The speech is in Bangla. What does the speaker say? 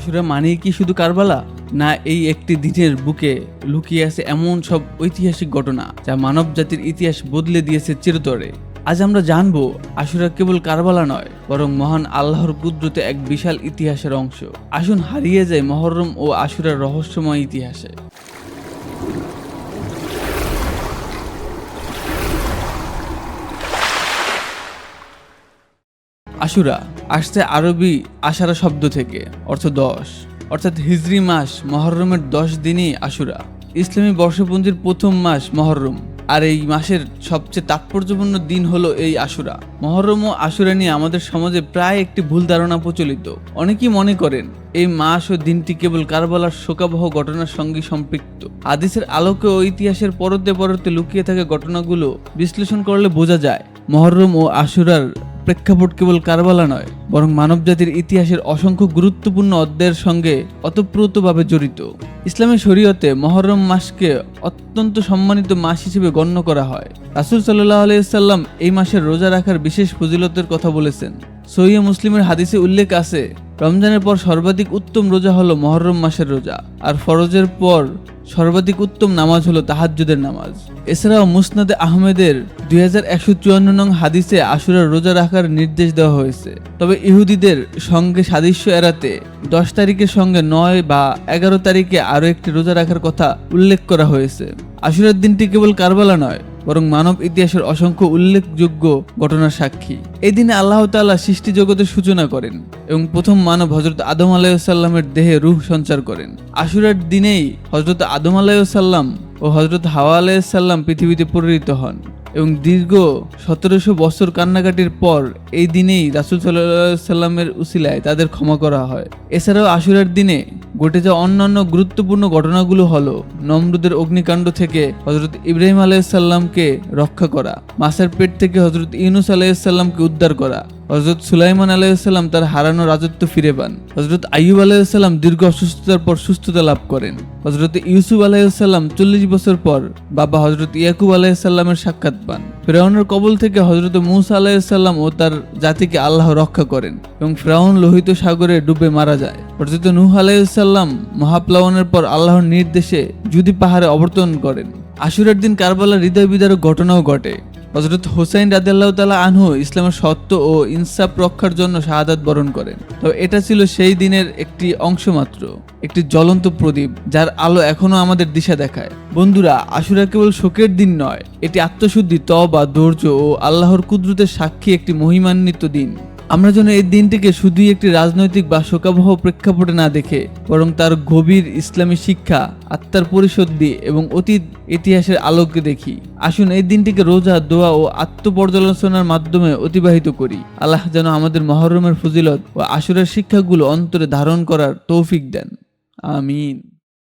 আশুরা মানেই কি শুধু কারবালা, না এই একটি দিনের বুকে লুকিয়ে আছে এমন সব ঐতিহাসিক ঘটনা যা মানব জাতির ইতিহাস বদলে দিয়েছে চিরতরে। আজ আমরা জানবো আশুরা কেবল কারবালা নয়, বরং মহান আল্লাহর কুদরতে এক বিশাল ইতিহাসের অংশ। আসুন হারিয়ে যায় মুহররম ও আশুরার রহস্যময় ইতিহাসে। আশুরা আসছে আরবি আশারা শব্দ থেকে, অর্থ 10, অর্থাৎ হিজরি মাস মুহররমের 10 দিনই আশুরা। ইসলামী বর্ষপঞ্জির প্রথম মাস মুহররম, আর এই মাসের সবচেয়ে তাৎপর্যপূর্ণ দিন হলো এই আশুরা। মুহররম ও আশুরা নিয়ে আমাদের সমাজে প্রায় একটি ভুল ধারণা প্রচলিত। অনেকেই মনে করেন এই মাস ও দিনটি কেবল কারবালার শোকাবহ ঘটনার সঙ্গে সম্পৃক্ত। হাদিসের আলোকে ও ইতিহাসের পরতে পরতে লুকিয়ে থাকা ঘটনাগুলো বিশ্লেষণ করলে বোঝা যায় মুহররম ও আশুরার প্রেক্ষাপট কেবল কারবালা নয়, বরং মানবজাতির ইতিহাসের অসংখ্য গুরুত্বপূর্ণ অধ্যায়ের সঙ্গে ওতপ্রোতভাবে জড়িত। ইসলামী শরীয়তে মুহররম মাসকে অত্যন্ত সম্মানিত মাস হিসেবে গণ্য করা হয়। রাসূল সাল্লাল্লাহু আলাইহি ওয়াসাল্লাম এই মাসের রোজা রাখার বিশেষ ফজিলতের কথা বলেছেন। সহিহ মুসলিমের হাদিসে উল্লেখ আছে, রমজানের পর সর্বাধিক উত্তম রোজা হলো মুহররম মাসের রোজা, আর ফরজের পর সর্বাধিক উত্তম নামাজ হলো তাহাজ্জুদের নামাজ। এছাড়াও মুসনাদে আহমেদের 2154 নং হাদিসে আশুরার রোজা রাখার নির্দেশ দেওয়া হয়েছে। তবে ইহুদিদের সঙ্গে সাদৃশ্য এড়াতে 10 তারিখের সঙ্গে 9 বা 11 তারিখে আরও একটি রোজা রাখার কথা উল্লেখ করা হয়েছে। আশুরার দিনটি কেবল কারবালা নয়, বরং মানব ইতিহাসের অসংখ্য উল্লেখযোগ্য ঘটনার সাক্ষী। এই দিনে আল্লাহ তাআলা সৃষ্টি জগতের সূচনা করেন এবং প্রথম মানব হযরত আদম আলাইহিসসালামের দেহে রূহ সঞ্চার করেন। আশুরার দিনেই হযরত আদম আলাইহিসসালাম ও হযরত হাওয়া আলাইহিসসালাম পৃথিবীতে পরিণত হন এবং দীর্ঘ 1700 বছর কান্নাকাটির পর এই দিনেই রাসূল সাল্লাল্লাহু আলাইহি সাল্লামের উসিলায় তাদের ক্ষমা করা হয়। এছাড়াও আশুরার দিনে ঘটে যাওয়া অন্যান্য গুরুত্বপূর্ণ ঘটনাগুলো হলো নমরুদের অগ্নিকাণ্ড থেকে হযরত ইব্রাহিম আলাইহিসসালামকে রক্ষা করা, মাছের পেট থেকে হযরত ইউনূস আলাইহিসসালামকে উদ্ধার করা, হযরত সুলাইমান আলাইহিসসালাম তার হারানো রাজত্ব ফিরে পান, হযরত আইয়ুব আলাইহিসসালাম দীর্ঘ অসুস্থতার পর সুস্থতা লাভ করেন, হযরত ইউসুফ আলাইহিসসালাম 40 বছর পর বাবা হযরত ইয়াকুব আলাইহিসসালামের সাক্ষাৎ পান, ফিরআউনের কবল থেকে হযরত মূসা আলাইহিসসালাম ও তার জাতিকে আল্লাহ রক্ষা করেন এবং ফিরআউন লোহিত সাগরে ডুবে মারা যায়। হযরত নূহ আলাইহিসসালাম মহাপ্লাবনের পর আল্লাহর নির্দেশে জুদি পাহাড়ে অবতরণ করেন। আশুরার দিন কারবালার হৃদয় বিদারক ঘটনাও ঘটে। হযরত হুসাইন রাদিয়াল্লাহু তাআলা আনহু ইসলামের সত্য ও ইনসাফ রক্ষার জন্য শাহাদাত বরণ করেন। তবে এটা ছিল সেই দিনের একটি অংশ মাত্র, একটি জ্বলন্ত প্রদীপ যার আলো এখনো আমাদের দিশা দেখায়। বন্ধুরা, আশুরা কেবল শোকের দিন নয়, এটি আত্মশুদ্ধি, তওবা, ধৈর্য ও আল্লাহর কুদরতের সাক্ষী একটি মহিমান্বিত দিন। আমরা যেন এই দিনটিকে শুধুই একটি রাজনৈতিক বা শোকাবহ প্রেক্ষাপটে না দেখে, বরং তার গভীর ইসলামী শিক্ষা, আত্মার পরিশুদ্ধি এবং অতীত ইতিহাসের আলোকে দেখি। আসুন এই দিনটিকে রোজা, দোয়া ও আত্মপর্যালোচনার মাধ্যমে অতিবাহিত করি। আল্লাহ যেন আমাদের মুহররমের ফজিলত ও আশুরার শিক্ষাগুলো অন্তরে ধারণ করার তৌফিক দেন। আমিন।